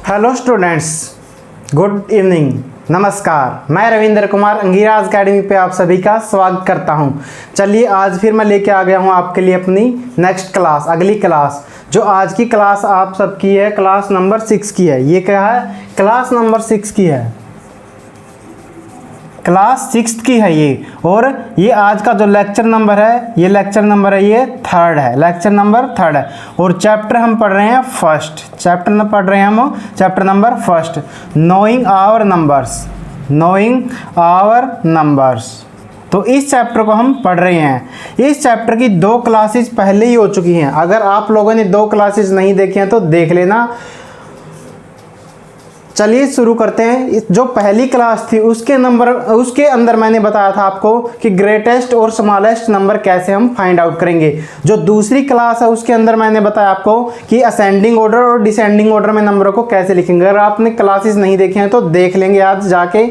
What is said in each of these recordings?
Hello students, good evening, नमस्कार। मैं Ravindra Kumar अंगीराज academy पे आप सभी का स्वागत करता हूं। चलिए आज फिर मैं लेके आ गया हूं आपके लिए अपनी नेक्स्ट क्लास, अगली क्लास। जो आज की क्लास आप सबकी है क्लास नंबर 6 की है। ये क्या है? क्लास नंबर 6 की है, क्लास 6 की है ये। और ये आज का जो लेक्चर नंबर है, ये लेक्चर नंबर है, ये 3rd है, लेक्चर नंबर 3rd है। और चैप्टर हम पढ़ रहे हैं फर्स्ट, चैप्टर पढ़ रहे हैं हम chapter number first, knowing our numbers, knowing our numbers. तो इस चैप्टर को हम पढ़ रहे हैं। इस चैप्टर की 2 क्लासेस पहले ही हो चुकी हैं। अगर आप लोगों ने 2 क्लासेस नहीं देखी हैं तो देख लेना। चलिए शुरू करते हैं। जो पहली क्लास थी उसके अंदर मैंने बताया था आपको कि ग्रेटेस्ट और स्मॉलेस्ट नंबर कैसे हम फाइंड आउट करेंगे। जो दूसरी क्लास है उसके अंदर मैंने बताया आपको कि असेंडिंग ऑर्डर और डिसेंडिंग ऑर्डर में नंबरों को कैसे लिखेंगे। अगर आपने क्लासेस नहीं देखे हैं तो देख लेंगे आज जाके,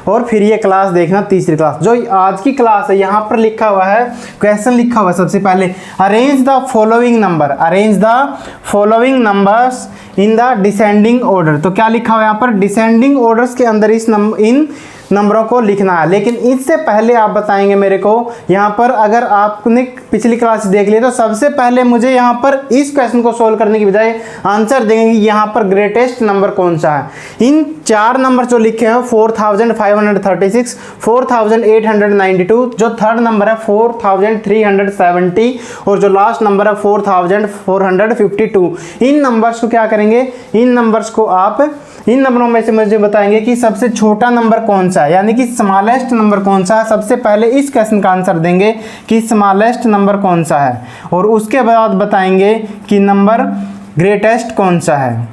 और फिर ये क्लास देखना, तीसरी क्लास। जो आज की क्लास है यहाँ पर लिखा हुआ है, क्वेश्चन लिखा हुआ है सबसे पहले, arrange the following number, arrange the following numbers in the descending order. तो क्या लिखा हुआ है यहाँ पर? डिसेंडिंग ऑर्डर्स के अंदर इन नंबरों को लिखना है। लेकिन इससे पहले आप बताएंगे मेरे को यहाँ पर, अगर आपने पिछली क्लास देख ली तो सबसे पहले मुझे यहाँ पर इस क्वेश्चन को सोल्व करने की बजाय आंसर देंगे कि यहाँ पर ग्रेटेस्ट नंबर कौन सा है। इन 4 नंबर जो लिखे हैं 4536, 4892, जो 3rd नंबर है 4370 और जो लास्ट नंबर है 4452। इन नंबर्स को क्या करेंगे? इन नंबर्स को आप इन नंबरों में से मुझे बताएंगे कि सबसे छोटा नंबर कौन सा है, यानी कि स्मॉलेस्ट नंबर कौन सा है। सबसे पहले इस क्वेश्चन का आंसर देंगे कि स्मॉलेस्ट नंबर कौन सा है, और उसके बाद बताएंगे कि नंबर ग्रेटेस्ट कौन सा है,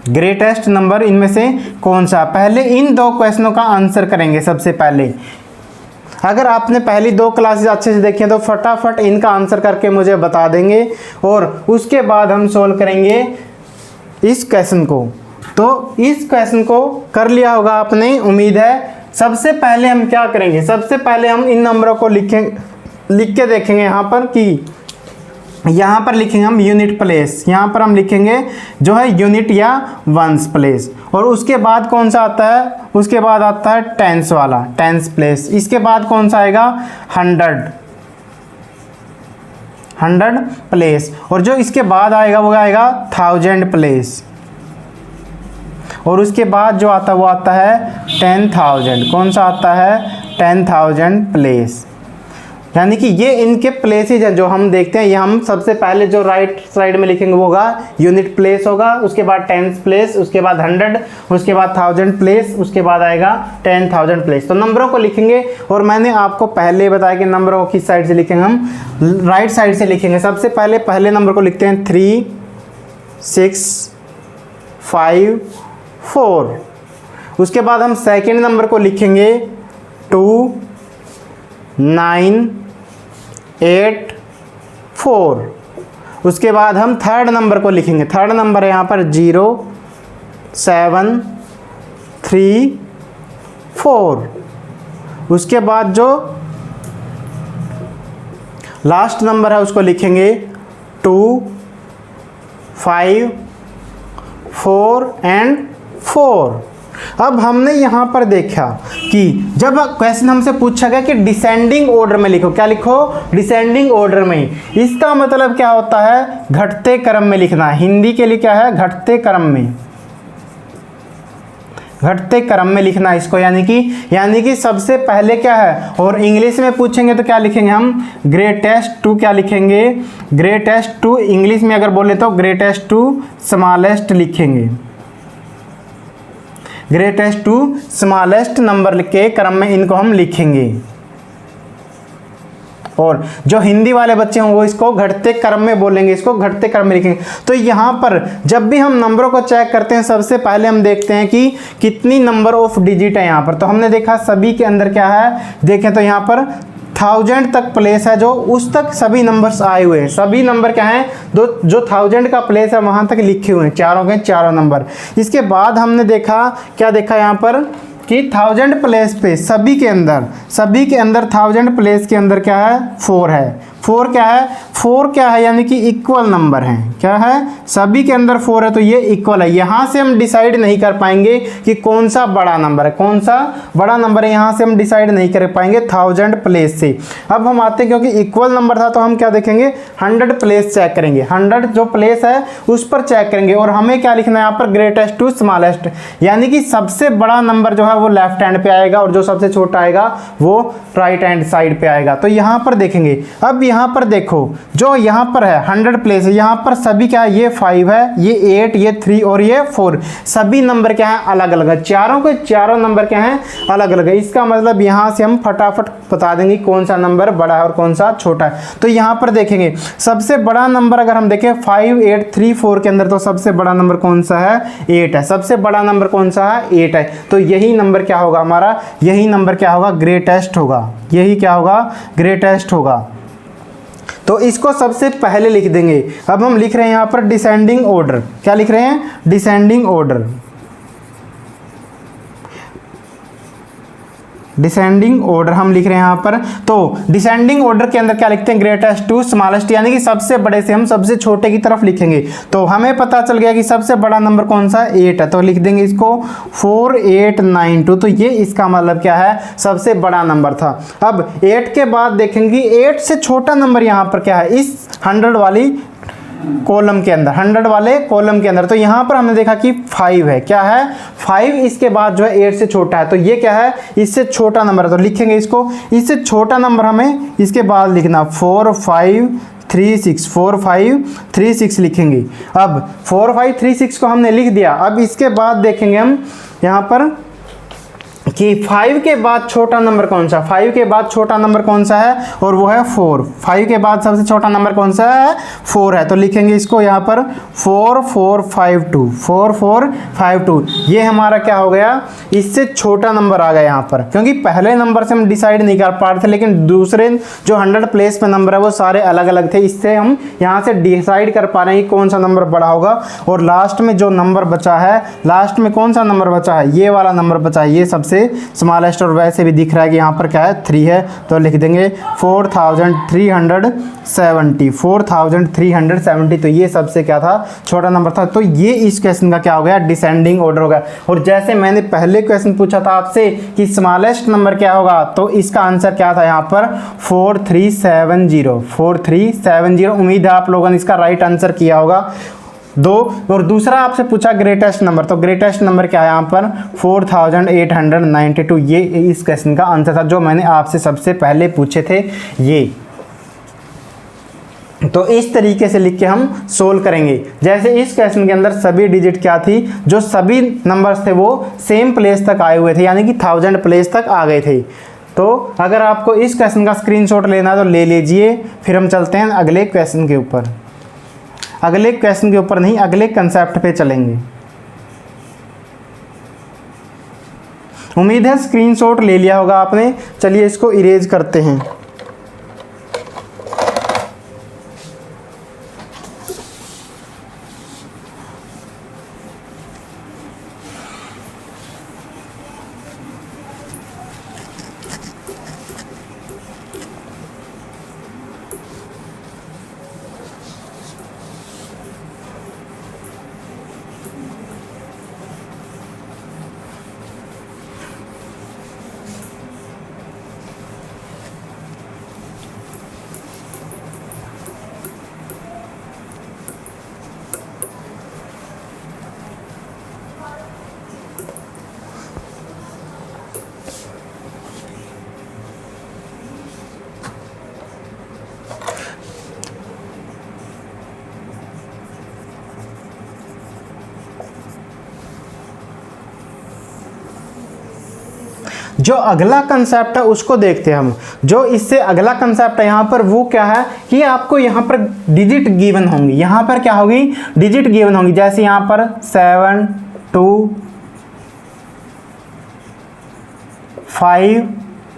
ग्रेटेस्ट नंबर इनमें से कौन सा। पहले इन 2 क्वेश्चनों का आंसर करेंगे सबसे पहले। अगर आपने पहली 2 क्लासेस अच्छे से देखी हैं तो फटाफट इनका आंसर करके मुझे बता देंगे, और उसके बाद हम सोल्व करेंगे इस क्वेश्चन को। तो इस क्वेश्चन को कर लिया होगा आपने, उम्मीद है। सबसे पहले हम क्या करेंगे? सबसे पहले हम इन नंबरों को लिख के देखेंगे यहाँ पर कि यहाँ पर लिखेंगे हम यूनिट प्लेस, यहाँ पर हम लिखेंगे जो है यूनिट या वंस प्लेस। और उसके बाद कौन सा आता है? उसके बाद आता है टेंस वाला, टेंस प्लेस। इसके बाद कौन सा आएगा? 100 प्लेस। और जो इसके बाद आएगा वो आएगा 1000 प्लेस। और उसके बाद जो आता है वो आता है 10,000। कौन सा आता है? 10,000 प्लेस। यानी कि ये इनके प्लेसेज हैं जो हम देखते हैं। ये हम सबसे पहले जो राइट साइड में लिखेंगे वो होगा यूनिट प्लेस होगा, उसके बाद 10 प्लेस, उसके बाद 100, उसके बाद 1000 प्लेस, उसके बाद आएगा 10,000 प्लेस। तो नंबरों को लिखेंगे, और मैंने आपको पहले बताया कि नंबरों को किस साइड से लिखेंगे, हम राइट साइड से लिखेंगे। सबसे पहले नंबर को लिखते हैं 3, 6, 5, 4। उसके बाद हम सेकेंड नंबर को लिखेंगे 2, 9, 8, 4। उसके बाद हम 3rd नंबर को लिखेंगे। 3rd नंबर है यहाँ पर 0, 7, 3, 4। उसके बाद जो लास्ट नंबर है उसको लिखेंगे 2, 5, 4 एंड 4। अब हमने यहाँ पर देखा कि जब क्वेश्चन हमसे पूछा गया कि डिसेंडिंग ऑर्डर में लिखो, क्या लिखो? डिसेंडिंग ऑर्डर में। इसका मतलब क्या होता है? घटते क्रम में लिखना। हिंदी के लिए क्या है? घटते क्रम में, घटते क्रम में लिखना इसको। यानी कि सबसे पहले क्या है? और इंग्लिश में पूछेंगे तो क्या लिखेंगे हम? Greatest to. क्या लिखेंगे? Greatest to. इंग्लिश में अगर बोले तो ग्रेटेस्ट टू स्मॉलेस्ट लिखेंगे, ग्रेटेस्ट टू स्मॉलेस्ट नंबर के क्रम में इनको हम लिखेंगे। और जो हिंदी वाले बच्चे हों वो इसको घटते क्रम में बोलेंगे, इसको घटते क्रम में लिखेंगे। तो यहाँ पर जब भी हम नंबरों को चेक करते हैं सबसे पहले हम देखते हैं कि कितनी नंबर ऑफ डिजिट है यहाँ पर। तो हमने देखा सभी के अंदर क्या है, देखें तो यहाँ पर 1000 तक प्लेस है, जो उस तक सभी नंबर्स आए हुए हैं। सभी नंबर क्या हैं? जो 1000 का प्लेस है वहाँ तक लिखे हुए हैं, चारों के चारों नंबर। इसके बाद हमने देखा, क्या देखा यहाँ पर कि 1000 प्लेस पे सभी के अंदर 1000 प्लेस के अंदर क्या है? 4 है। 4 क्या है, 4 क्या है यानी कि इक्वल नंबर है। क्या है, सभी के अंदर 4 है तो ये इक्वल है। यहाँ से हम डिसाइड नहीं कर पाएंगे कि कौन सा बड़ा नंबर है, कौन सा बड़ा नंबर है, यहाँ से हम डिसाइड नहीं कर पाएंगे 1000 प्लेस से। अब हम आते हैं, क्योंकि इक्वल नंबर था तो हम क्या देखेंगे, 100 प्लेस चेक करेंगे, 100 जो प्लेस है उस पर चेक करेंगे। और हमें क्या लिखना है यहाँ पर, ग्रेटेस्ट टू स्मॉलेस्ट, यानी कि सबसे बड़ा नंबर जो है वो लेफ्ट हैंड पे आएगा और जो सबसे छोटा आएगा वो राइट हैंड साइड पे आएगा। तो यहाँ पर देखेंगे, अब यहाँ पर देखो जो यहाँ पर है 100 प्लेस है, यहाँ पर सभी क्या है, ये 5 है, ये 8, ये 3 और ये 4, सभी नंबर क्या है, अलग अलग है। चारों के चारों नंबर क्या है, अलग अलग है। इसका मतलब यहाँ से हम फटाफट बता देंगे कौन सा नंबर बड़ा है और कौन सा छोटा है। तो यहाँ पर देखेंगे सबसे बड़ा नंबर अगर हम देखें 5, 8, 3, 4 के अंदर, तो सबसे बड़ा नंबर कौन सा है, 8 है। सबसे बड़ा नंबर कौन सा है, 8 है। तो यही नंबर क्या होगा हमारा, यही नंबर क्या होगा, ग्रेटेस्ट होगा। यही क्या होगा, ग्रेटेस्ट होगा। तो इसको सबसे पहले लिख देंगे। अब हम लिख रहे हैं यहाँ पर डिसेंडिंग ऑर्डर। क्या लिख रहे हैं, डिसेंडिंग ऑर्डर। डिसेंडिंग ऑर्डर हम लिख रहे हैं यहाँ पर। तो डिसेंडिंग ऑर्डर के अंदर क्या लिखते हैं, ग्रेटेस्ट टू स्मॉलेस्ट, यानी कि सबसे बड़े से हम सबसे छोटे की तरफ लिखेंगे। तो हमें पता चल गया कि सबसे बड़ा नंबर कौन सा, 8 है, तो लिख देंगे इसको 4892। तो ये इसका मतलब क्या है, सबसे बड़ा नंबर था। अब 8 के बाद देखेंगे 8 से छोटा नंबर यहाँ पर क्या है, इस 100 वाली कॉलम के अंदर, 100 वाले कॉलम के अंदर। तो यहाँ पर हमने देखा कि 5 है। क्या है, 5 इसके बाद जो है 8 से छोटा है, तो ये क्या है, इससे छोटा नंबर है। तो लिखेंगे इसको, इससे छोटा नंबर हमें इसके बाद लिखना 4536, 4536 लिखेंगे। अब 4536 को हमने लिख दिया। अब इसके बाद देखेंगे हम यहाँ पर कि 5 के बाद छोटा नंबर कौन सा, 5 के बाद छोटा नंबर कौन सा है, और वो है 4। 5 के बाद सबसे छोटा नंबर कौन सा है, 4 है। तो लिखेंगे इसको यहाँ पर 4452, 4452। ये हमारा क्या हो गया, इससे छोटा नंबर आ गया यहाँ पर, क्योंकि पहले नंबर से हम डिसाइड नहीं कर पा रहे थे, लेकिन दूसरे जो 100 प्लेस पे नंबर है वो सारे अलग अलग थे। इससे हम यहाँ से डिसाइड कर पा रहे हैं कि कौन सा नंबर बड़ा होगा। और लास्ट में जो नंबर बचा है, लास्ट में कौन सा नंबर बचा है, ये वाला नंबर बचा है, ये सबसे स्मॉलेस्ट। और वैसे भी दिख रहा है कि यहाँ पर क्या है, 3 है, तो लिख देंगे 4370, 4370। तो ये सबसे क्या था, छोटा नंबर था। तो ये इस क्वेश्चन का क्या हो गया, डिसेंडिंग ऑर्डर हो गया। और जैसे मैंने पहले क्वेश्चन पूछा था आपसे कि स्मॉलेस्ट नंबर क्या होगा, तो इसका आंसर क्या था यहाँ पर, 4370, 4370। उम्मीद है आप लोगों ने इसका राइट आंसर किया होगा। दो और दूसरा आपसे पूछा ग्रेटेस्ट नंबर, तो ग्रेटेस्ट नंबर क्या है यहाँ पर, 4892। ये इस क्वेश्चन का आंसर था जो मैंने आपसे सबसे पहले पूछे थे ये। तो इस तरीके से लिख के हम सोल्व करेंगे। जैसे इस क्वेश्चन के अंदर सभी डिजिट क्या थी, जो सभी नंबर्स थे वो सेम प्लेस तक आए हुए थे, यानी कि 1000 प्लेस तक आ गए थे। तो अगर आपको इस क्वेश्चन का स्क्रीनशॉट लेना है तो ले लीजिए। फिर हम चलते हैं अगले क्वेश्चन के ऊपर, अगले क्वेश्चन के ऊपर नहीं, अगले कंसेप्ट पे चलेंगे। उम्मीद है स्क्रीनशॉट ले लिया होगा आपने। चलिए इसको इरेज करते हैं। जो अगला कंसेप्ट है उसको देखते हैं हम। जो इससे अगला कंसेप्ट है यहाँ पर वो क्या है कि आपको यहाँ पर डिजिट गिवन होंगी। यहाँ पर क्या होगी, डिजिट गिवन होंगी। जैसे यहाँ पर 7 2 5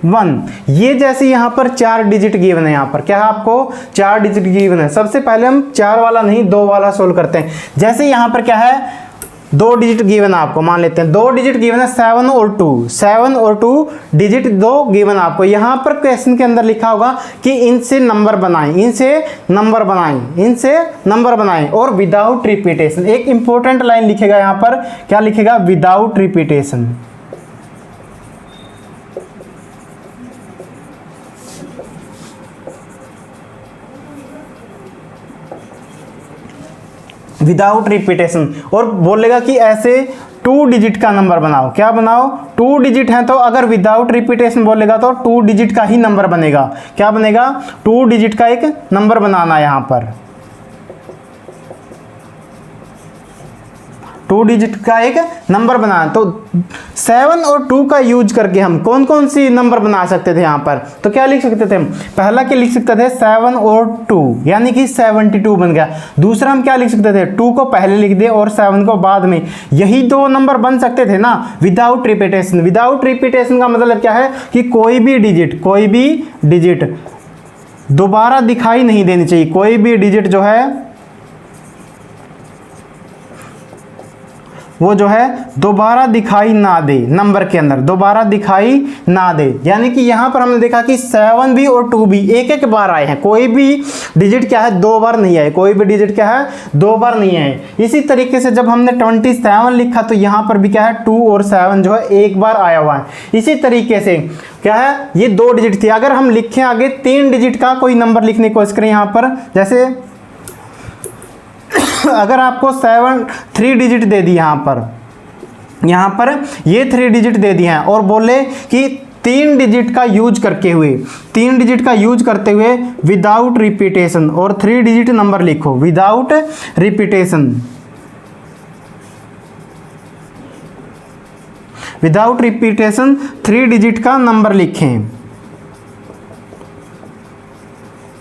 1, ये जैसे यहाँ पर 4 डिजिट गिवन है। यहाँ पर क्या है, आपको 4 डिजिट गिवन है। सबसे पहले हम 4 वाला नहीं 2 वाला सोल्व करते हैं। जैसे यहाँ पर क्या है, दो डिजिट गिवन आपको, मान लेते हैं 2 डिजिट गिवन है 7 और 2, 7 और 2 डिजिट 2 गिवन आपको। यहाँ पर क्वेश्चन के अंदर लिखा होगा कि इनसे नंबर बनाएं, इनसे नंबर बनाएं, इनसे नंबर बनाएं और विदाउट रिपीटेशन। एक इंपॉर्टेंट लाइन लिखेगा यहाँ पर, क्या लिखेगा? Without repetition. Without repetition. और बोलेगा कि ऐसे 2 डिजिट का नंबर बनाओ। क्या बनाओ? 2 डिजिट है तो अगर विदाउट रिपीटेशन बोलेगा तो 2 डिजिट का ही नंबर बनेगा। क्या बनेगा? 2 डिजिट का एक नंबर बनाना है यहाँ पर, 2 डिजिट का एक नंबर बनाना। तो 7 और 2 का यूज करके हम कौन कौन सी नंबर बना सकते थे यहाँ पर? तो क्या लिख सकते थे हम? पहला क्या लिख सकते थे? 7 और 2 यानी कि 72 बन गया। दूसरा हम क्या लिख सकते थे? 2 को पहले लिख दिए और 7 को बाद में। यही 2 नंबर बन सकते थे ना विदाउट रिपीटेशन। विदाउट रिपीटेशन का मतलब क्या है कि कोई भी डिजिट दोबारा दिखाई नहीं देनी चाहिए। कोई भी डिजिट जो है वो जो है दोबारा दिखाई ना दे, नंबर के अंदर दोबारा दिखाई ना दे। यानी कि यहां पर हमने देखा कि 7 भी और 2 भी एक एक बार आए हैं, कोई भी डिजिट क्या है 2 बार नहीं आए, कोई भी डिजिट क्या है 2 बार नहीं आए। इसी तरीके से जब हमने 27 लिखा तो यहां पर भी क्या है 2 और 7 जो है एक बार आया हुआ है। इसी तरीके से क्या है, ये 2 डिजिट थी। अगर हम लिखें आगे 3 डिजिट का कोई नंबर लिखने की कोशिश करें यहां पर, जैसे अगर आपको 3 डिजिट दे दी यहाँ पर ये 3 डिजिट दे दिए हैं और बोले कि 3 डिजिट का यूज करते हुए विदाउट रिपीटेशन और 3 डिजिट नंबर लिखो, विदाउट रिपीटेशन 3 डिजिट का नंबर लिखें।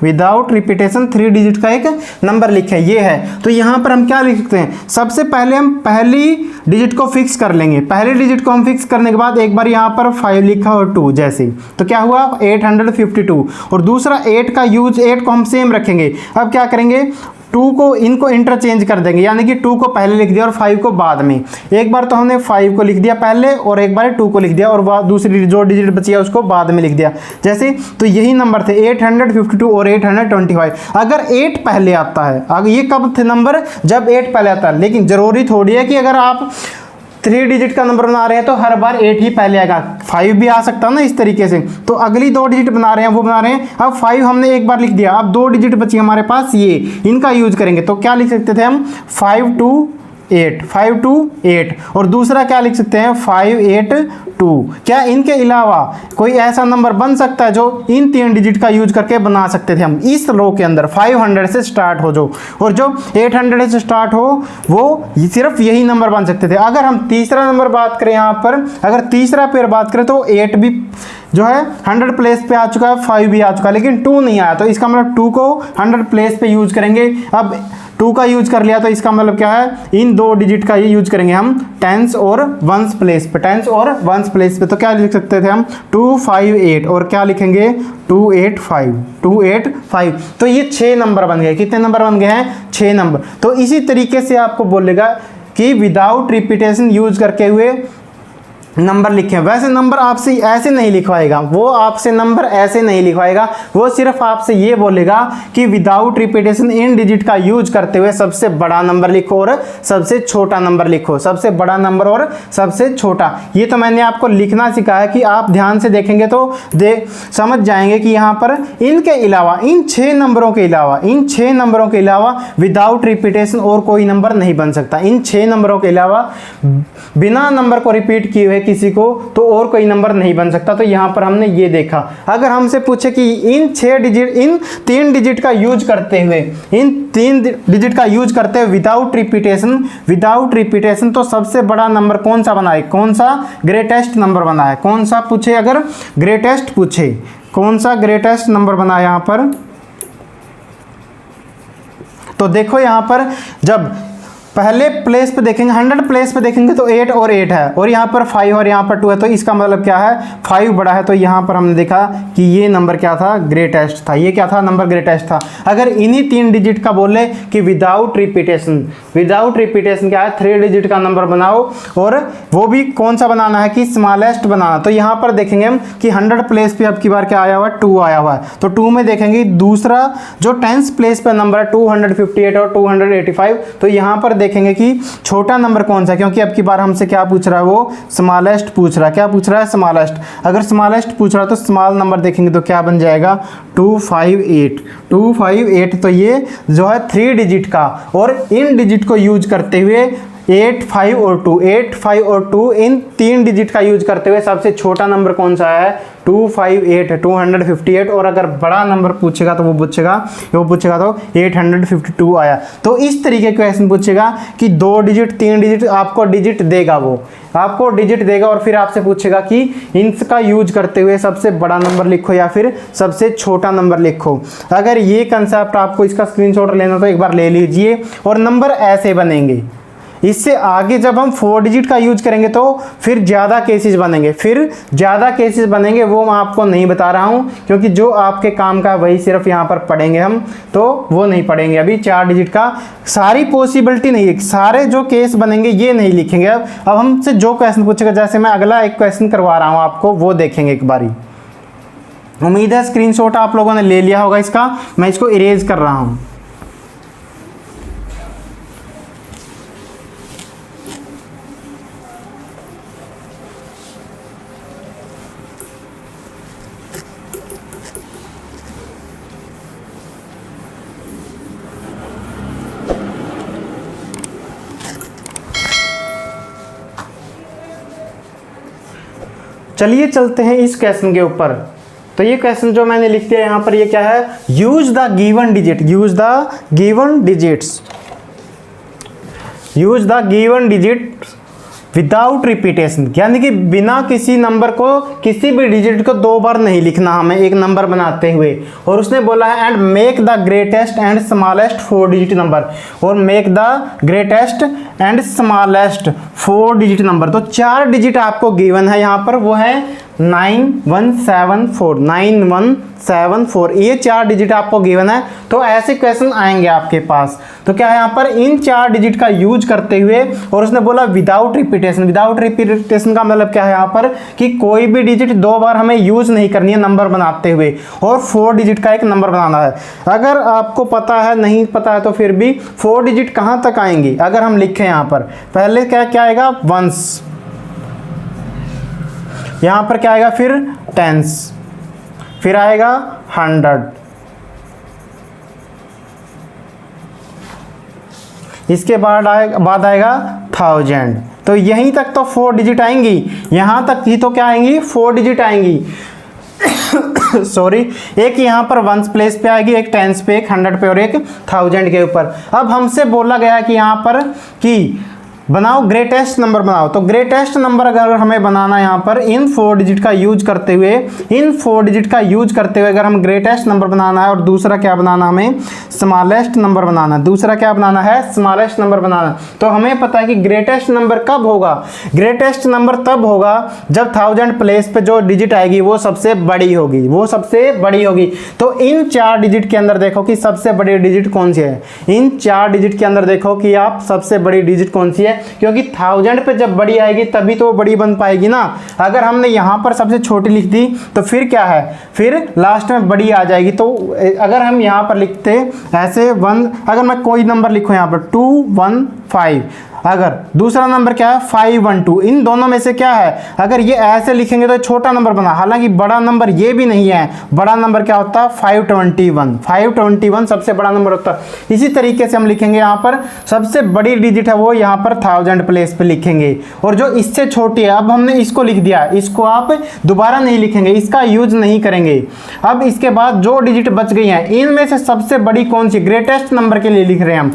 विदाउट रिपीटेशन 3 डिजिट का एक नंबर लिखें, ये है। तो यहाँ पर हम क्या लिख सकते हैं? सबसे पहले हम पहली डिजिट को फिक्स कर लेंगे। पहले डिजिट को हम फिक्स करने के बाद एक बार यहाँ पर 5 लिखा और 2 जैसे, तो क्या हुआ 852। और दूसरा 8 का यूज, 8 को हम सेम रखेंगे। अब क्या करेंगे? 2 को इनको इंटरचेंज कर देंगे, यानी कि 2 को पहले लिख दिया और 5 को बाद में। एक बार तो हमने 5 को लिख दिया पहले और एक बार 2 को लिख दिया और दूसरी जो डिजिट बची है उसको बाद में लिख दिया जैसे। तो यही नंबर थे 852 और 825। अगर 8 पहले आता है, अगर ये कब थे नंबर? जब 8 पहले आता है। लेकिन जरूरी थोड़ी है कि अगर आप 3 डिजिट का नंबर बना रहे हैं तो हर बार 8 ही पहले आएगा, 5 भी आ सकता है ना इस तरीके से। तो अगली 2 डिजिट बना रहे हैं वो बना रहे हैं। अब 5 हमने एक बार लिख दिया, अब 2 डिजिट बची हमारे पास, ये इनका यूज करेंगे। तो क्या लिख सकते थे हम? 528 और दूसरा क्या लिख सकते हैं? 582। क्या इनके अलावा कोई ऐसा नंबर बन सकता है जो इन 3 डिजिट का यूज करके बना सकते थे हम इस रो के अंदर? 500 से स्टार्ट हो जो और जो 800 से स्टार्ट हो वो सिर्फ यही नंबर बन सकते थे। अगर हम तीसरा नंबर बात करें यहाँ पर, अगर तीसरा पेयर बात करें तो 8 भी जो है 100 प्लेस पे आ चुका है, 5 भी आ चुका है, लेकिन 2 नहीं आया। तो इसका मतलब 2 को 100 प्लेस पे यूज करेंगे। अब 2 का यूज कर लिया तो इसका मतलब क्या है? इन 2 डिजिट का ये यूज करेंगे हम टेंस और वंस प्लेस पे, टेंस और वंस प्लेस पे। तो क्या लिख सकते थे हम? 258 और क्या लिखेंगे? 285। तो ये 6 नंबर बन गए। कितने नंबर बन गए हैं? 6 नंबर। तो इसी तरीके से आपको बोलेगा कि विदाउट रिपीटेशन यूज करके हुए नंबर लिखें। वैसे नंबर आपसे ऐसे नहीं लिखवाएगा, वो आपसे नंबर ऐसे नहीं लिखवाएगा, वो सिर्फ आपसे ये बोलेगा कि विदाउट रिपीटेशन इन डिजिट का यूज करते हुए सबसे बड़ा नंबर लिखो और सबसे छोटा नंबर लिखो, सबसे बड़ा नंबर और सबसे छोटा। ये तो मैंने आपको लिखना सिखाया कि आप ध्यान से देखेंगे तो समझ जाएंगे कि यहाँ पर इनके अलावा, इन 6 नंबरों के अलावा विदाउट रिपीटेशन और कोई नंबर नहीं बन सकता। इन 6 नंबरों के अलावा बिना नंबर को रिपीट किए हुए किसी को तो और कोई नंबर नहीं बन सकता। तो यहां पर हमने ये देखा। अगर हमसे पूछे कि इन 3 डिजिट का यूज करते हुए विदाउट रिपीटेशन तो सबसे बड़ा नंबर कौन सा बना है? कौन सा ग्रेटेस्ट नंबर बना है? कौन सा पूछे? अगर ग्रेटेस्ट पूछे, कौन सा ग्रेटेस्ट नंबर बना है यहां पर? तो देखो यहां पर जब पहले प्लेस पे देखेंगे, 100 प्लेस पे देखेंगे तो 8 और 8 है, और यहाँ पर 5 और यहाँ पर 2 है, तो इसका मतलब क्या है 5 बड़ा है। तो यहाँ पर हमने देखा कि ये नंबर क्या था, ग्रेटेस्ट था। ये क्या था, नंबर ग्रेटेस्ट था। अगर इन्हीं 3 डिजिट का बोले कि विदाउट रिपीटेशन, विदाउट रिपीटेशन क्या है, 3 डिजिट का नंबर बनाओ, और वो भी कौन सा बनाना है कि स्मॉलेस्ट बनाना। तो यहाँ पर देखेंगे हम कि 100 प्लेस पे अब की बार क्या आया हुआ है, 2 आया हुआ है। तो 2 में देखेंगे दूसरा जो 10th प्लेस पे नंबर है 258 और 285, तो यहाँ पर देखेंगे कि छोटा नंबर कौन सा है, क्योंकि अब की बार हमसे क्या पूछ रहा है, वो स्मॉलेस्ट पूछ रहा है। क्या पूछ रहा है, स्मॉलेस्ट। अगर स्मॉलेस्ट पूछ रहा है तो स्मॉल नंबर देखेंगे तो क्या बन जाएगा, 258। तो ये जो है 3 डिजिट का, और इन डिजिट को यूज करते हुए 8, 5 और 2, 8, 5 और 2 इन 3 डिजिट का यूज करते हुए सबसे छोटा नंबर कौन सा है, 258, 258। और अगर बड़ा नंबर पूछेगा तो वो पूछेगा तो 852 आया। तो इस तरीके का क्वेश्चन पूछेगा कि 2 डिजिट 3 डिजिट आपको डिजिट देगा, वो आपको डिजिट देगा, और फिर आपसे पूछेगा कि इनका यूज करते हुए सबसे बड़ा नंबर लिखो या फिर सबसे छोटा नंबर लिखो। अगर ये कंसेप्ट आपको इसका स्क्रीनशॉट लेना तो एक बार ले लीजिए, और नंबर ऐसे बनेंगे। इससे आगे जब हम 4 डिजिट का यूज करेंगे तो फिर ज़्यादा केसेस बनेंगे, वो मैं आपको नहीं बता रहा हूँ, क्योंकि जो आपके काम का वही सिर्फ यहाँ पर पढ़ेंगे हम, तो वो नहीं पढ़ेंगे अभी। 4 डिजिट का सारी पॉसिबिलिटी नहीं है, सारे जो केस बनेंगे ये नहीं लिखेंगे। अब हमसे जो क्वेश्चन पूछेगा, जैसे मैं अगला एक क्वेश्चन करवा रहा हूँ आपको, वो देखेंगे एक बारी। उम्मीद है स्क्रीनशॉट आप लोगों ने ले लिया होगा इसका, मैं इसको इरेज कर रहा हूँ। चलिए चलते हैं इस क्वेश्चन के ऊपर। तो ये क्वेश्चन जो मैंने लिख दिया यहाँ पर, ये क्या है, use the given digit without repetition, यानी कि बिना किसी नंबर को, किसी भी डिजिट को 2 बार नहीं लिखना हमें एक नंबर बनाते हुए। और उसने बोला है and make the greatest and smallest 4 digit number, और make the greatest and smallest 4 digit number. तो 4 डिजिट आपको गिवन है यहाँ पर, वो है 9174, ये 4 डिजिट आपको गिवन है। तो ऐसे क्वेश्चन आएंगे आपके पास। तो क्या है यहाँ पर, इन 4 डिजिट का यूज करते हुए, और उसने बोला विदाउट रिपीटेशन का मतलब क्या है यहाँ पर, कि कोई भी डिजिट 2 बार हमें यूज नहीं करनी है नंबर बनाते हुए, और 4 डिजिट का एक नंबर बनाना है। अगर आपको पता है, नहीं पता है तो फिर भी 4 डिजिट कहाँ तक आएंगी, अगर हम लिखें यहाँ पर, पहले क्या आएगा, वंस, यहाँ पर क्या आएगा, फिर टेंस, फिर आएगा 100, इसके बाद आएगा 1000। तो यहीं तक तो 4 डिजिट आएंगी, यहाँ तक ही तो क्या आएंगी, 4 डिजिट आएंगी। सॉरी, एक यहाँ पर 1 प्लेस पे आएगी, एक 10s पे, एक 100 पे, और एक 1000 के ऊपर। अब हमसे बोला गया कि यहाँ पर कि बनाओ ग्रेटेस्ट नंबर बनाओ। तो ग्रेटेस्ट नंबर अगर हमें बनाना है यहाँ पर इन 4 डिजिट का यूज करते हुए, अगर हम ग्रेटेस्ट नंबर बनाना है, और दूसरा क्या बनाना, हमें स्मॉलेस्ट नंबर बनाना है। दूसरा क्या बनाना है, स्मॉलेस्ट नंबर बनाना। तो हमें पता है कि ग्रेटेस्ट नंबर कब होगा, ग्रेटेस्ट नंबर तब होगा जब 1000 प्लेस पे जो डिजिट आएगी वो सबसे बड़ी होगी, तो इन 4 डिजिट के अंदर देखो कि सबसे बड़ी डिजिट कौन सी है। इन 4 डिजिट के अंदर देखो कि आप सबसे बड़ी डिजिट कौन सी है, क्योंकि 1000 पे जब बड़ी आएगी तभी तो बड़ी बन पाएगी ना। अगर हमने यहाँ पर सबसे छोटी लिख दी तो फिर क्या है, फिर लास्ट में बड़ी आ जाएगी। तो अगर हम यहाँ पर लिखते ऐसे 1, अगर मैं कोई नंबर लिखूँ यहाँ पर 215, अगर दूसरा नंबर क्या है 512, इन दोनों में से क्या है, अगर ये ऐसे लिखेंगे तो छोटा नंबर बना, हालांकि बड़ा नंबर ये भी नहीं है। बड़ा नंबर क्या होता है 521 सबसे बड़ा नंबर होता है। इसी तरीके से हम लिखेंगे यहाँ पर सबसे बड़ी डिजिट है वो यहाँ पर 1000 प्लेस पे लिखेंगे, और जो इससे छोटी है, अब हमने इसको लिख दिया, इसको आप दोबारा नहीं लिखेंगे, इसका यूज नहीं करेंगे। अब इसके बाद जो डिजिट बच गई है इनमें से सबसे बड़ी कौन सी, ग्रेटेस्ट नंबर के लिए लिख रहे हैं हम,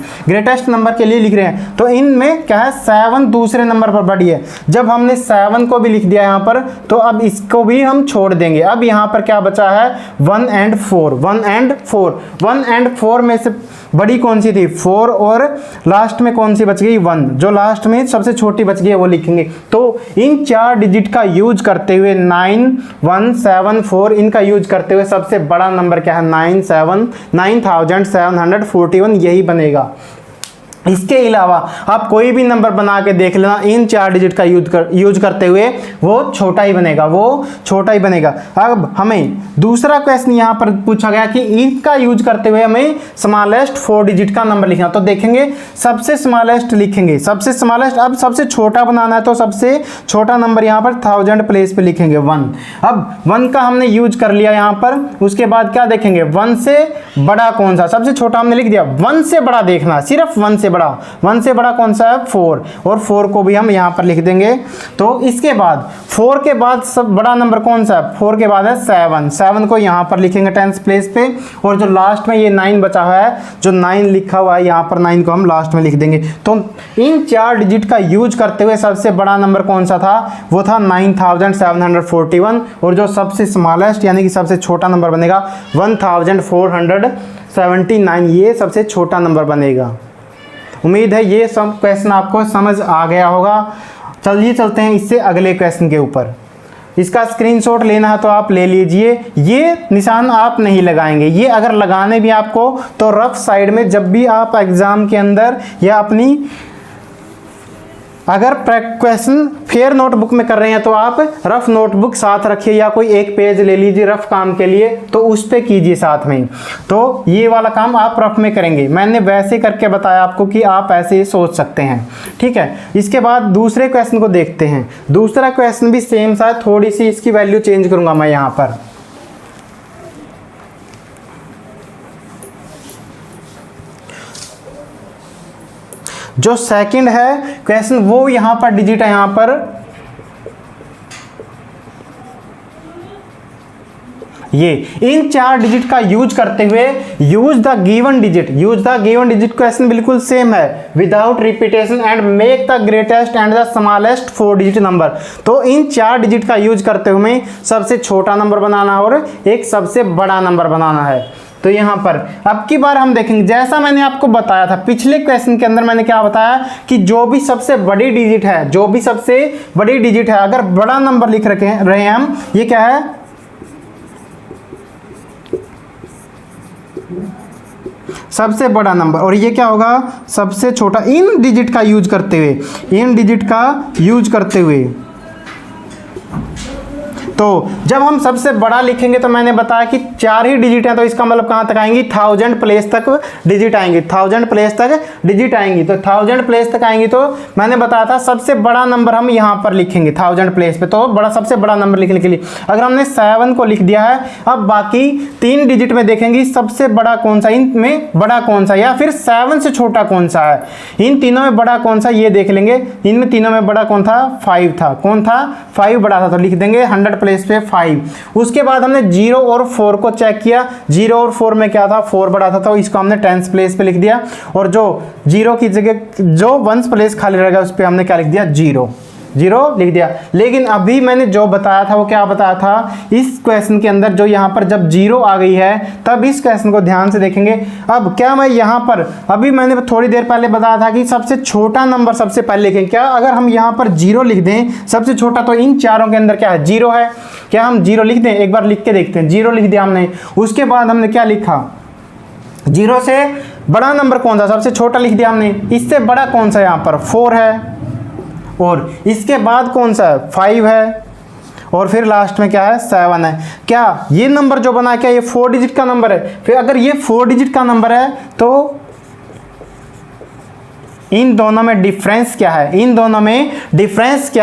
तो इनमें क्या है 7 दूसरे नंबर पर बड़ी है। जब हमने 7 को भी लिख दिया यहाँ पर, तो अब इसको भी हम छोड़ देंगे। अब यहाँ पर क्या बचा है 1 and 4, 1 and 4, 1 and 4 में से बड़ी कौन सी थी 4, और लास्ट में कौन सी बच गई 1, जो लास्ट में सबसे छोटी बच गई है वो लिखेंगे। तो इन 4 डिजिट का यूज करते हुए 9174 इनका यूज करते हुए सबसे बड़ा नंबर क्या है 9741, यही बनेगा। इसके अलावा आप कोई भी नंबर बना के देख लेना, इन 4 डिजिट का यूज करते हुए वो छोटा ही बनेगा, वो छोटा ही बनेगा। अब हमें दूसरा क्वेश्चन यहाँ पर पूछा गया कि इनका यूज करते हुए हमें स्मॉलेस्ट 4 डिजिट का नंबर लिखना। तो देखेंगे सबसे स्मॉलेस्ट लिखेंगे, सबसे स्मॉलेस्ट। अब सबसे छोटा बनाना है तो सबसे छोटा नंबर यहाँ पर 1000 प्लेस पे लिखेंगे 1। अब 1 का हमने यूज कर लिया यहाँ पर। उसके बाद क्या देखेंगे 1 से बड़ा कौन सा, सबसे छोटा हमने लिख दिया। 1 से बड़ा देखना, सिर्फ 1 से बड़ा। 1 से बड़ा कौन सा है 4, और 4 को भी हम यहां पर लिख देंगे। तो इसके बाद 4 के बाद सब बड़ा नंबर कौन सा है 4 के बाद है 7, 7 को यहां पर लिखेंगे 10th प्लेस पे। और जो लास्ट में ये 9 बचा हुआ है, जो 9 लिखा हुआ है यहां पर 9 को हम लास्ट में लिख देंगे। तो इन 4 डिजिट का यूज करते हुए सबसे बड़ा नंबर कौन सा था, वो था 9741, और जो सबसे स्मॉलेस्ट यानी कि सबसे छोटा नंबर बनेगा 1479, ये सबसे छोटा नंबर बनेगा। उम्मीद है ये सब क्वेश्चन आपको समझ आ गया होगा। चलिए चलते हैं इससे अगले क्वेश्चन के ऊपर। इसका स्क्रीनशॉट लेना है तो आप ले लीजिए। ये निशान आप नहीं लगाएंगे, ये अगर लगाने भी आपको तो रफ साइड में, जब भी आप एग्जाम के अंदर या अपनी अगर क्वेश्चन फेयर नोटबुक में कर रहे हैं तो आप रफ नोटबुक साथ रखिए, या कोई एक पेज ले लीजिए रफ काम के लिए, तो उस पे कीजिए साथ में। तो ये वाला काम आप रफ में करेंगे। मैंने वैसे करके बताया आपको कि आप ऐसे ही सोच सकते हैं, ठीक है। इसके बाद दूसरे क्वेश्चन को देखते हैं। दूसरा क्वेश्चन भी सेम सा है, थोड़ी सी इसकी वैल्यू चेंज करूंगा मैं यहाँ पर। जो सेकंड है क्वेश्चन, वो यहां पर डिजिट है, यहां पर ये इन 4 डिजिट का यूज करते हुए use the given digit, question बिल्कुल सेम है, without repetition and make the greatest and the smallest 4 digit number. तो इन 4 डिजिट का यूज करते हुए सबसे छोटा नंबर बनाना और एक सबसे बड़ा नंबर बनाना है। तो यहां पर अब की बार हम देखेंगे, जैसा मैंने आपको बताया था पिछले क्वेश्चन के अंदर, मैंने क्या बताया कि जो भी सबसे बड़ी डिजिट है, अगर बड़ा नंबर लिख रहे हैं हम, ये क्या है सबसे बड़ा नंबर, और ये क्या होगा सबसे छोटा। इन डिजिट का यूज करते हुए तो जब हम सबसे बड़ा लिखेंगे तो मैंने बताया कि 4 ही डिजिट हैं, तो इसका मतलब कहां तक आएंगी 1000 प्लेस तक डिजिट आएंगी, 1000 प्लेस तक डिजिट आएंगी। तो 1000 प्लेस तक आएंगी तो मैंने बताया था सबसे बड़ा नंबर हम यहां पर लिखेंगे 1000 प्लेस पे। तो सबसे बड़ा नंबर लिखने के लिए अगर हमने 7 को लिख दिया है, अब बाकी 3 डिजिट में देखेंगे सबसे बड़ा कौन सा, इनमें बड़ा कौन सा, या फिर 7 से छोटा कौन सा है। इन तीनों में बड़ा कौन सा ये देख लेंगे। इनमें तीनों में बड़ा कौन था 5 था। कौन था 5 बड़ा था, तो लिख देंगे 100 प्लेस पे 5। उसके बाद हमने 0 और 4 को चेक किया, 0 और 4 में क्या था 4 बड़ा था, तो इसको हमने 10th प्लेस पे लिख दिया। और जो 0 की जगह जो 1st प्लेस खाली रहेगा उस पे हमने क्या लिख दिया 0 लिख दिया। लेकिन अभी मैंने जो बताया था वो क्या बताया था, इस क्वेश्चन के अंदर जो यहाँ पर जब 0 आ गई है तब इस क्वेश्चन को ध्यान से देखेंगे। अब क्या मैं यहाँ पर अभी मैंने थोड़ी देर पहले बताया था कि सबसे छोटा नंबर सबसे पहले लिखें। क्या अगर हम यहाँ पर 0 लिख दें सबसे छोटा, तो इन चारों के अंदर क्या है 0 है। क्या हम 0 लिख दें, एक बार लिख के देखते हैं। 0 लिख दिया हमने, उसके बाद हमने क्या लिखा 0 से बड़ा नंबर कौन सा, सबसे छोटा लिख दिया हमने। इससे बड़ा कौन सा यहाँ पर 4 है, और इसके बाद कौन सा है 5 है, और फिर लास्ट में क्या है 7 है। क्या ये नंबर जो बना क्या ये 4 डिजिट का नंबर है। फिर अगर ये 4 डिजिट का नंबर है तो इन दोनों में डिफरेंस क्या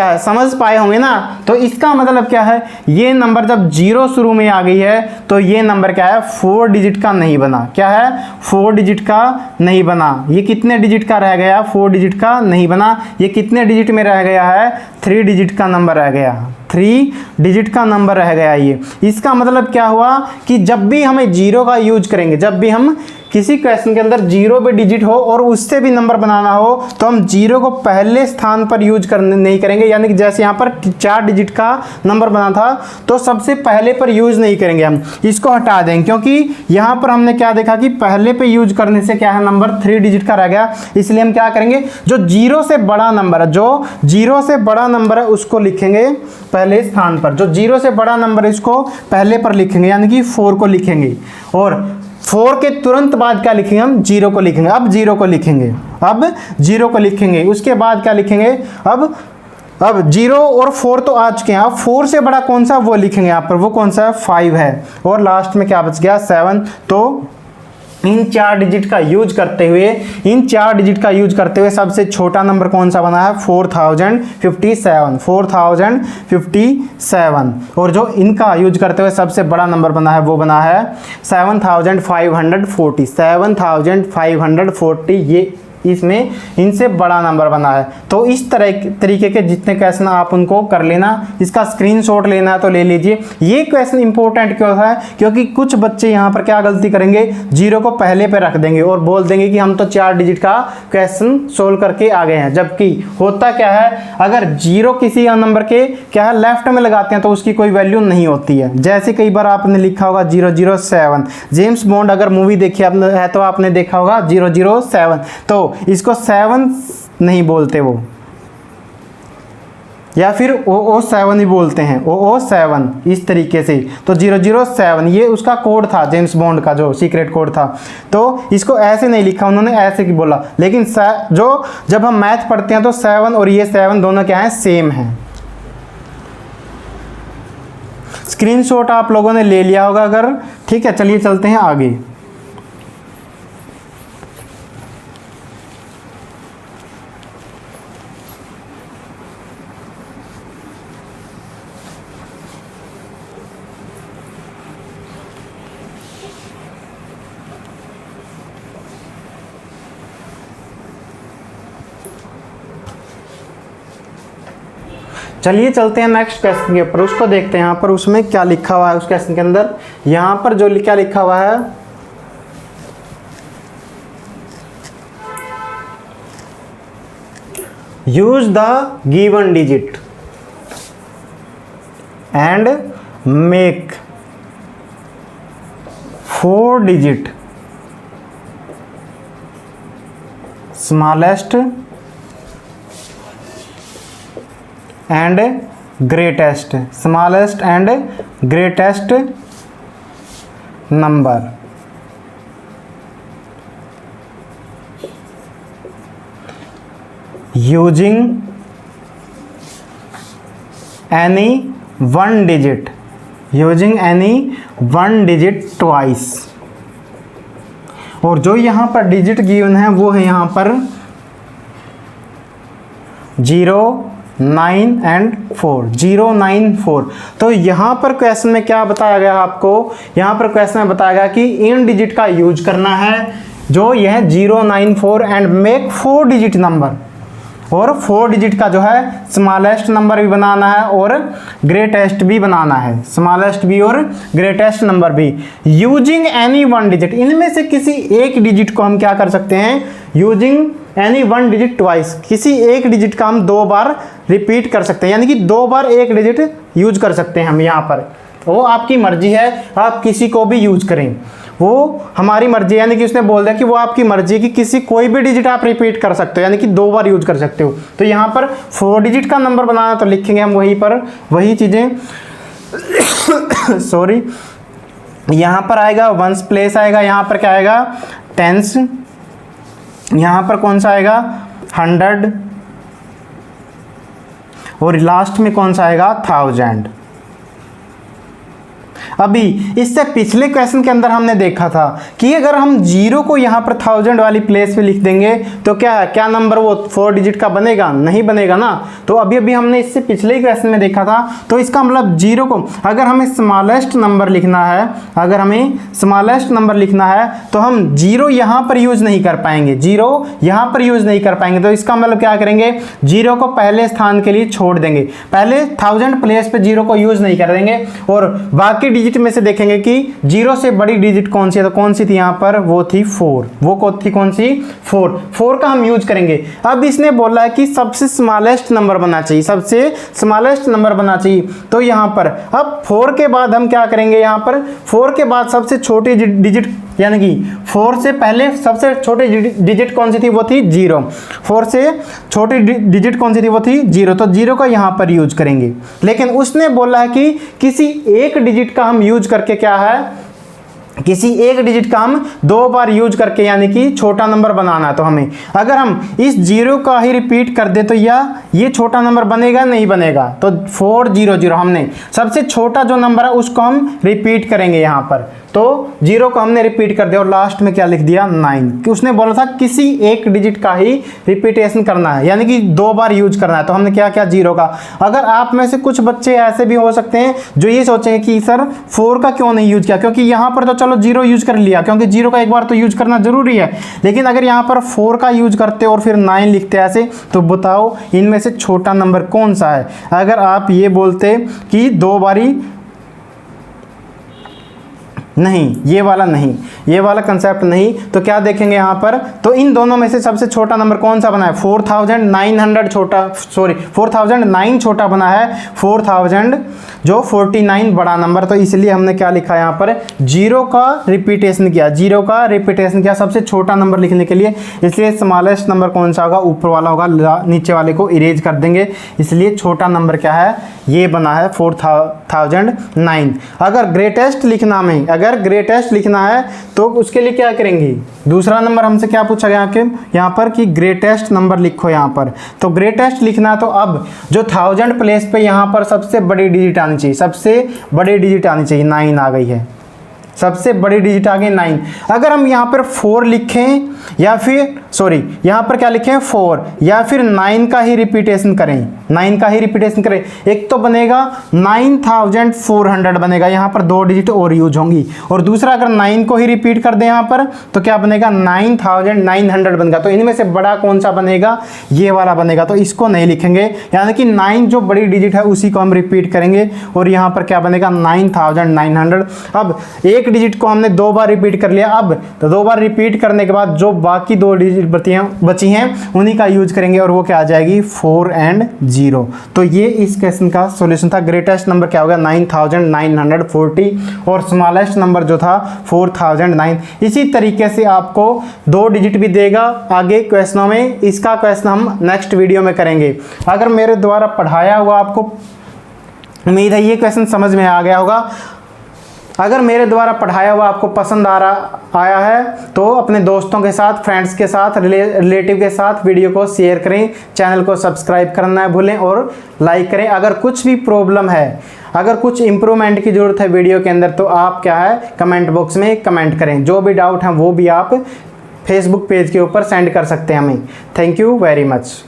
है, समझ पाए होंगे ना। तो इसका मतलब क्या है, ये नंबर जब 0 शुरू में आ गई है तो ये नंबर क्या है 4 डिजिट का नहीं बना। क्या है 4 डिजिट का नहीं बना। ये कितने डिजिट का रह गया 4 डिजिट का नहीं बना। ये कितने डिजिट में रह गया है 3 डिजिट का नंबर रह गया। 3 डिजिट का नंबर रह गया ये। इसका मतलब क्या हुआ कि जब भी हमें जीरो का यूज करेंगे, जब भी हम किसी क्वेश्चन के अंदर जीरो भी डिजिट हो और उससे भी नंबर बनाना हो तो हम जीरो को पहले स्थान पर यूज करने नहीं करेंगे, यानी कि जैसे यहाँ पर 4 डिजिट का नंबर बना था तो सबसे पहले पर यूज नहीं करेंगे, हम इसको हटा देंगे, क्योंकि यहाँ पर हमने क्या देखा कि पहले पे यूज करने से क्या है नंबर 3 डिजिट का रह गया। इसलिए हम क्या करेंगे, जो जीरो से बड़ा नंबर है, जो जीरो से बड़ा नंबर है उसको लिखेंगे पहले स्थान पर, जो जीरो से बड़ा नंबर है इसको पहले पर लिखेंगे, यानी कि 4 को लिखेंगे, और 4 के तुरंत बाद क्या लिखेंगे, हम जीरो को लिखेंगे। अब जीरो को लिखेंगे, अब जीरो को लिखेंगे, उसके बाद क्या लिखेंगे, अब जीरो और 4 तो आ चुके हैं, अब 4 से बड़ा कौन सा वो लिखेंगे यहाँ पर, वो कौन सा है 5 है, और लास्ट में क्या बच गया 7। तो इन 4 डिजिट का यूज करते हुए, इन 4 डिजिट का यूज करते हुए सबसे छोटा नंबर कौन सा बना है 4057, 4057, और जो इनका यूज करते हुए सबसे बड़ा नंबर बना है वो बना है 7540, ये इसमें इनसे बड़ा नंबर बना है। तो इस तरीके के जितने क्वेश्चन आप उनको कर लेना, इसका स्क्रीनशॉट लेना है तो ले लीजिए। ये क्वेश्चन इंपॉर्टेंट क्यों है, क्योंकि कुछ बच्चे यहाँ पर क्या गलती करेंगे, जीरो को पहले पे रख देंगे और बोल देंगे कि हम तो 4 डिजिट का क्वेश्चन सोल्व करके आ गए हैं, जबकि होता क्या है, अगर जीरो किसी नंबर के क्या है लेफ्ट में लगाते हैं तो उसकी कोई वैल्यू नहीं होती है। जैसे कई बार आपने लिखा होगा 007, जेम्स बॉन्ड अगर मूवी देखी है तो आपने देखा होगा 007, तो इसको 7 नहीं बोलते वो, या फिर OO7 ही बोलते हैं, OO7 इस तरीके से। तो 007 ये उसका कोड था, जेम्स बॉन्ड का जो सीक्रेट कोड था, तो इसको ऐसे नहीं लिखा उन्होंने, ऐसे की बोला। लेकिन जो जब हम मैथ पढ़ते हैं तो 7 और ये 7 दोनों क्या है, सेम है। स्क्रीनशॉट आप लोगों ने ले लिया होगा अगर, ठीक है। चलिए चलते हैं आगे। चलिए चलते हैं नेक्स्ट क्वेश्चन के ऊपर, उसको देखते हैं यहाँ पर उसमें क्या लिखा हुआ है उस क्वेश्चन के अंदर। यहाँ पर जो क्या लिखा हुआ है, use the given digit and make 4 digit smallest and greatest, smallest and greatest number using any one digit, using any one digit twice। और जो यहाँ पर डिजिट गिवन है वो है यहाँ पर 0, 9 एंड 4, 0, 9, 4। तो यहाँ पर क्वेश्चन में क्या बताया गया आपको, यहाँ पर क्वेश्चन में बताया गया कि इन डिजिट का यूज करना है, जो यह 0, 9, 4 एंड मेक 4 डिजिट नंबर, और 4 डिजिट का जो है स्मॉलेस्ट नंबर भी बनाना है और ग्रेटेस्ट भी बनाना है, स्मॉलेस्ट भी और ग्रेटेस्ट नंबर भी, यूजिंग एनी वन डिजिट। इनमें से किसी एक डिजिट को हम क्या कर सकते हैं, using any one digit twice, किसी एक डिजिट का हम 2 बार रिपीट कर सकते हैं, यानी कि 2 बार एक डिजिट यूज कर सकते हैं हम यहाँ पर। वो आपकी मर्जी है, आप किसी को भी यूज करें, वो हमारी मर्जी है। यानी कि उसने बोल दिया कि वो आपकी मर्जी है कि किसी कोई भी डिजिट आप रिपीट कर सकते हो, यानी कि 2 बार यूज कर सकते हो। तो यहाँ पर 4 डिजिट का नंबर बनाना तो लिखेंगे हम वहीं पर वही चीज़ें सॉरी, यहाँ पर आएगा वंस प्लेस आएगा, यहाँ पर क्या आएगा टेंस, यहाँ पर कौन सा आएगा 100, और लास्ट में कौन सा आएगा 1000। अभी इससे पिछले क्वेश्चन के अंदर हमने देखा था कि अगर हम 0 को यहाँ पर 1000 वाली प्लेस पे लिख देंगे तो क्या नंबर वो 4 डिजिट का बनेगा? नहीं बनेगा ना। तो अभी अभी हमने इससे पिछले क्वेश्चन में देखा था। तो इसका मतलब 0 को अगर हमें स्मॉलेस्ट नंबर लिखना है, अगर हमें स्मॉलेस्ट नंबर लिखना है तो हम 0 यहाँ पर यूज नहीं कर पाएंगे, 0 यहाँ पर यूज नहीं कर पाएंगे। तो इसका मतलब क्या करेंगे, 0 को पहले स्थान के लिए छोड़ देंगे, पहले 1000 प्लेस पे 0 को यूज नहीं कर देंगे और बाकी डिजिट में से देखेंगे कि 0 से बड़ी डिजिट कौन सी है। तो कौन सी थी यहाँ पर? वो थी 4। वो थी कौन सी? 4 का हम यूज करेंगे। अब इसने बोला है कि सबसे स्मॉलेस्ट नंबर बनना चाहिए, सबसे स्मॉलेस्ट नंबर बनना चाहिए। तो यहाँ पर अब 4 के बाद हम क्या करेंगे, यहाँ पर 4 के बाद सबसे छोटी डिजिट यानी कि 4 से पहले सबसे छोटी डिजिट कौन सी थी? वो थी 0। 4 से छोटी डिजिट कौन सी थी? वो थी 0। तो 0 का यहाँ पर यूज करेंगे। लेकिन उसने बोला है कि किसी एक डिजिट का हम यूज करके क्या है, किसी एक डिजिट का हम 2 बार यूज करके यानी कि छोटा नंबर बनाना है। तो हमें अगर हम इस 0 का ही रिपीट कर दे तो ये छोटा नंबर बनेगा? नहीं बनेगा। तो 400 हमने सबसे छोटा जो नंबर है उसको हम रिपीट करेंगे यहाँ पर। तो 0 को हमने रिपीट कर दिया और लास्ट में क्या लिख दिया? 9। कि उसने बोला था किसी एक डिजिट का ही रिपीटेशन करना है यानी कि 2 बार यूज करना है। तो हमने क्या किया? 0 का। अगर आप में से कुछ बच्चे ऐसे भी हो सकते हैं जो ये सोचेंगे कि सर 4 का क्यों नहीं यूज किया, क्योंकि यहाँ पर तो चलो 0 यूज कर लिया, क्योंकि 0 का एक बार तो यूज करना जरूरी है। लेकिन अगर यहाँ पर 4 का यूज करते और फिर 9 लिखते ऐसे, तो बताओ इनमें से छोटा नंबर कौन सा है? अगर आप ये बोलते कि 2 बारी नहीं, ये वाला नहीं, ये वाला कंसेप्ट नहीं, तो क्या देखेंगे यहाँ पर? तो इन दोनों में से सबसे छोटा नंबर कौन सा बना है? 4900 छोटा, सॉरी 4009 छोटा बना है, 4000 जो 49 बड़ा नंबर। तो इसलिए हमने क्या लिखा यहाँ पर? 0 का रिपीटेशन किया, 0 का रिपीटेशन किया सबसे छोटा नंबर लिखने के लिए। इसलिए स्मॉलेस्ट नंबर कौन सा होगा? ऊपर वाला होगा, नीचे वाले को इरेज कर देंगे। इसलिए छोटा नंबर क्या है? ये बना है 4009। अगर ग्रेटेस्ट लिखना में, अगर ग्रेटेस्ट लिखना है तो उसके लिए क्या करेंगे? दूसरा नंबर हमसे क्या पूछा गया आपके यहाँ पर कि ग्रेटेस्ट नंबर लिखो यहाँ पर। तो ग्रेटेस्ट लिखना है तो अब जो 1000 प्लेस पे यहाँ पर सबसे बड़ी डिजिट आनी चाहिए, सबसे बड़ी डिजिट आनी चाहिए। 9 आ गई है, सबसे बड़ी डिजिट आ गई 9। अगर हम यहाँ पर 4 लिखें या फिर सॉरी यहाँ पर क्या लिखें? 4 या फिर 9 का ही रिपीटेशन करें, 9 का ही रिपीटेशन करें, एक तो बनेगा 9400 बनेगा, यहाँ पर 2 डिजिट और यूज होंगी। और दूसरा अगर 9 को ही रिपीट कर दें यहाँ पर तो क्या बनेगा? 9900 बनेगा। तो इनमें से बड़ा कौन सा बनेगा? ये वाला बनेगा। तो इसको नहीं लिखेंगे, यानी कि 9 जो बड़ी डिजिट है उसी को हम रिपीट करेंगे और यहाँ पर क्या बनेगा? 9900। अब एक डिजिट को हमने 2 बार रिपीट कर लिया। अब तो 2 बार रिपीट करने के बाद जो बाकी 2 डिजिट बची हैं उन्हीं का यूज करेंगे और वो क्या आ जाएगी? 4 और 0। तो ये इस क्वेश्चन का सॉल्यूशन था। ग्रेटेस्ट नंबर क्या होगा? 9940 और स्मॉलेस्ट नंबर जो था 4009। इसी तरीके से आपको 2 डिजिट भी देगा आगे क्वेश्चनों में। इसका क्वेश्चन हम नेक्स्ट वीडियो में करेंगे। अगर मेरे द्वारा पढ़ाया हुआ आपको, उम्मीद है ये क्वेश्चन समझ में आ गया होगा। अगर मेरे द्वारा पढ़ाया हुआ आपको पसंद आया है तो अपने दोस्तों के साथ, फ्रेंड्स के साथ, रिलेटिव के साथ वीडियो को शेयर करें, चैनल को सब्सक्राइब करना भूलें और लाइक करें। अगर कुछ भी प्रॉब्लम है, अगर कुछ इम्प्रूवमेंट की ज़रूरत है वीडियो के अंदर तो आप क्या है कमेंट बॉक्स में कमेंट करें। जो भी डाउट हैं वो भी आप फेसबुक पेज के ऊपर सेंड कर सकते हैं हमें। Thank you very much.